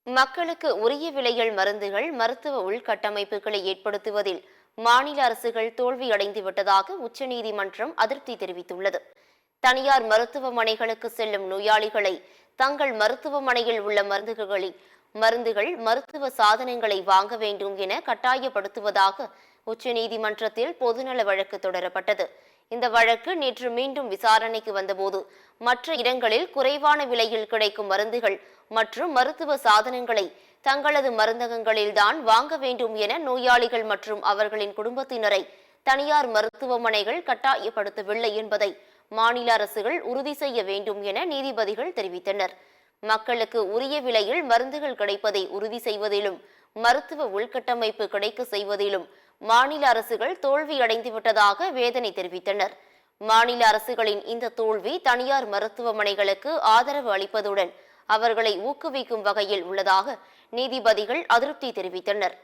மக்களுக்கு உரிய விலையில் மருந்துகள், மருத்துவ உள்கட்டமைப்புகளை ஏற்படுத்துவதில் மாநில அரசுகள் தோல்வியடைந்து விட்டதாக உச்சநீதிமன்றம் அதிருப்தி தெரிவித்துள்ளது. தனியார் மருத்துவமனைகளுக்கு செல்லும் நோயாளிகளை தங்கள் மருத்துவமனையில் உள்ள மருந்துகள், மருத்துவ சாதனங்களை வாங்க வேண்டும் என கட்டாயப்படுத்துவதாக உச்சநீதிமன்றத்தில் பொதுநல வழக்கு தொடரப்பட்டது. இந்த வழக்கு நேற்று மீண்டும் விசாரணைக்கு வந்தபோது மற்ற இடங்களில் குறைவான விலையில் கிடைக்கும் மருந்துகள் மற்றும் மருத்துவ சாதனங்களை தங்களது மருந்தகங்களில்தான் வாங்க வேண்டும் என நோயாளிகள் மற்றும் அவர்களின் குடும்பத்தினரை தனியார் மருத்துவமனைகள் கட்டாயப்படுத்தவில்லை என்பதை மாநில அரசுகள் உறுதி செய்ய வேண்டும் என நீதிபதிகள் தெரிவித்தனர். மக்களுக்கு உரிய விலையில் மருந்துகள் கிடைப்பதை உறுதி செய்வதிலும் மருத்துவ உள்கட்டமைப்பு கிடைக்க செய்வதிலும் மாநில அரசுகள் தோல்வியடைந்து விட்டதாக வேதனை தெரிவித்தனர். மாநில அரசுகளின் இந்த தோல்வி தனியார் மருத்துவமனைகளுக்கு ஆதரவு அளிப்பதுடன் அவர்களை ஊக்குவிக்கும் வகையில் உள்ளதாக நீதிபதிகள் அதிருப்தி தெரிவித்தனர்.